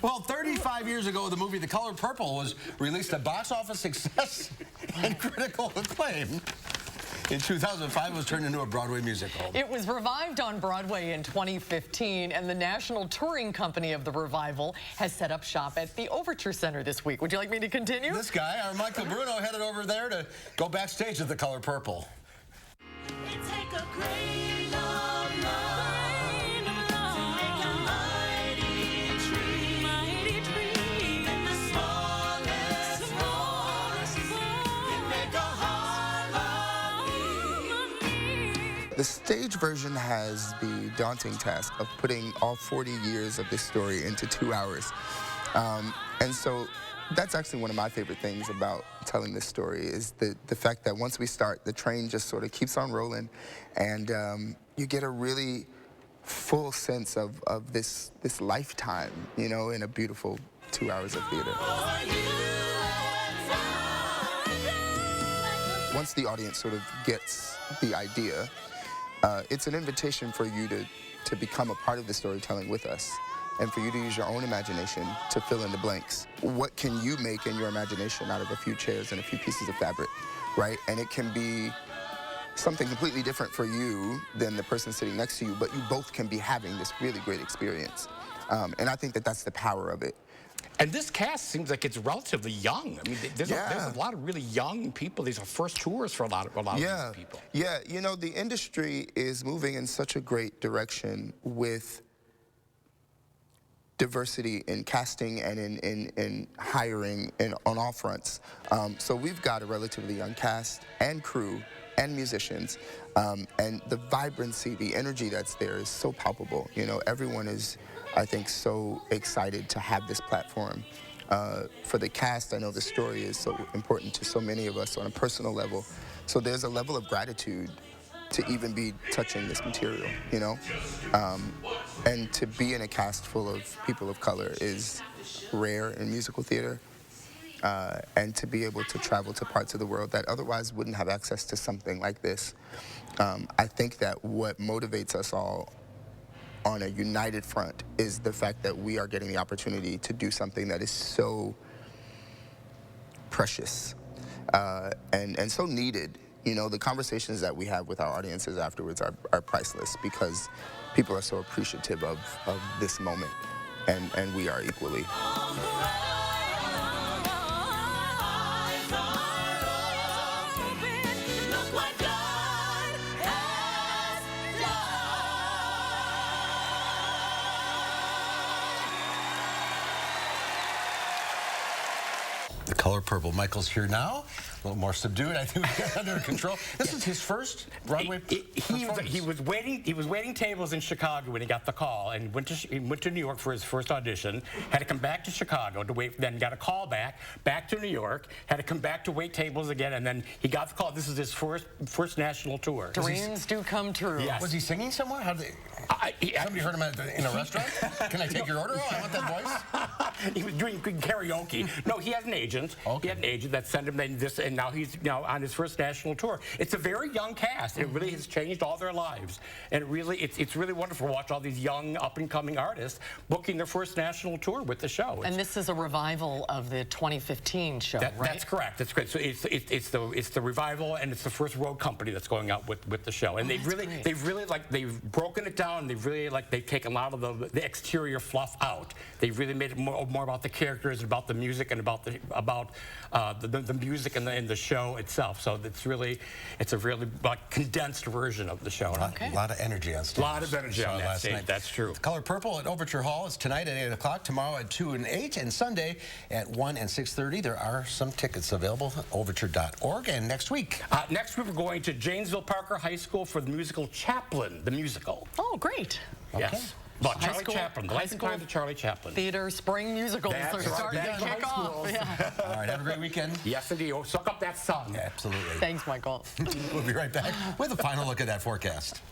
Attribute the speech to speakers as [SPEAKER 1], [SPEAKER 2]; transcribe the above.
[SPEAKER 1] Well, 35 years ago, the movie The Color Purple was released a box office success and critical acclaim. In 2005, it was turned into a Broadway musical.
[SPEAKER 2] It was revived on Broadway in 2015, and the national touring company of the revival has set up shop at the Overture Center this week. Would you like me to continue?
[SPEAKER 1] This guy, our Michael Bruno, headed over there to go backstage at The Color Purple.
[SPEAKER 3] The stage version has the daunting task of putting all 40 years of this story into 2 hours. And so that's actually one of my favorite things about telling this story is the fact that once we start, the train just sort of keeps on rolling, and you get a really full sense of this lifetime, you know, in a beautiful 2 hours of theater. Once the audience sort of gets the idea, it's an invitation for you to become a part of the storytelling with us, and for you to use your own imagination to fill in the blanks. What can you make in your imagination out of a few chairs and a few pieces of fabric, right? And it can be something completely different for you than the person sitting next to you, but you both can be having this really great experience. And I think that that's the power of it.
[SPEAKER 4] And this cast seems like it's relatively young. I mean, there's a lot of really young people. These are first tours for a lot of these people.
[SPEAKER 3] Yeah, you know, the industry is moving in such a great direction with diversity in casting and in hiring and on all fronts. So we've got a relatively young cast and crew and musicians, and the vibrancy, the energy that's there is so palpable. You know, everyone is, I think, so excited to have this platform. For the cast, I know the story is so important to so many of us on a personal level. So there's a level of gratitude to even be touching this material, you know? And to be in a cast full of people of color is rare in musical theater. And to be able to travel to parts of the world that otherwise wouldn't have access to something like this. I think that what motivates us all on a united front is the fact that we are getting the opportunity to do something that is so precious and so needed. You know, the conversations that we have with our audiences afterwards are priceless because people are so appreciative of this moment, and we are equally.
[SPEAKER 1] The Color Purple. Michael's here now, a little more subdued. I think we got under control. This is his first Broadway performance.
[SPEAKER 4] He was waiting tables in Chicago when he got the call, and went to New York for his first audition. Had to come back to Chicago to wait. Then got a call back to New York. Had to come back to wait tables again, and then he got the call. This is his first national tour.
[SPEAKER 2] Dreams do come true.
[SPEAKER 1] Yes. Was he singing somewhere? How did somebody heard him in a restaurant? Can I take your order? Oh, I want that voice.
[SPEAKER 4] He was doing karaoke. No, he has an agent. Okay. He had an agent that sent him this, and now he's on his first national tour. It's a very young cast. It really has changed all their lives, and it's really wonderful to watch all these young up-and-coming artists booking their first national tour with the show.
[SPEAKER 2] And this is a revival of the 2015 show, right?
[SPEAKER 4] That's correct. That's great. So it's the revival, and it's the first road company that's going out with the show. And they've they've broken it down. They've taken a lot of the exterior fluff out. They've really made it more about the characters, about the music, and about the music and the show itself. So it's a really condensed version of the show.
[SPEAKER 1] A lot of energy on stage.
[SPEAKER 4] A lot of energy on that stage. That's true.
[SPEAKER 1] The Color Purple at Overture Hall is tonight at 8 o'clock, tomorrow at 2 and 8, and Sunday at 1 and 6:30. There are some tickets available at overture.org. And next week?
[SPEAKER 4] Next week we're going to Janesville Parker High School for the musical Chaplin, the musical.
[SPEAKER 2] Oh, great.
[SPEAKER 4] Okay. Yes. About
[SPEAKER 2] High
[SPEAKER 4] Charlie
[SPEAKER 2] school,
[SPEAKER 4] Chaplin, the life and times of Charlie Chaplin.
[SPEAKER 2] Theater spring musicals are starting to kick off. Yeah.
[SPEAKER 1] All right, have a great weekend.
[SPEAKER 4] Yes, indeed. Oh, suck up that sun.
[SPEAKER 1] Yeah, absolutely.
[SPEAKER 2] Thanks, Michael.
[SPEAKER 1] We'll be right back with a final look at that forecast.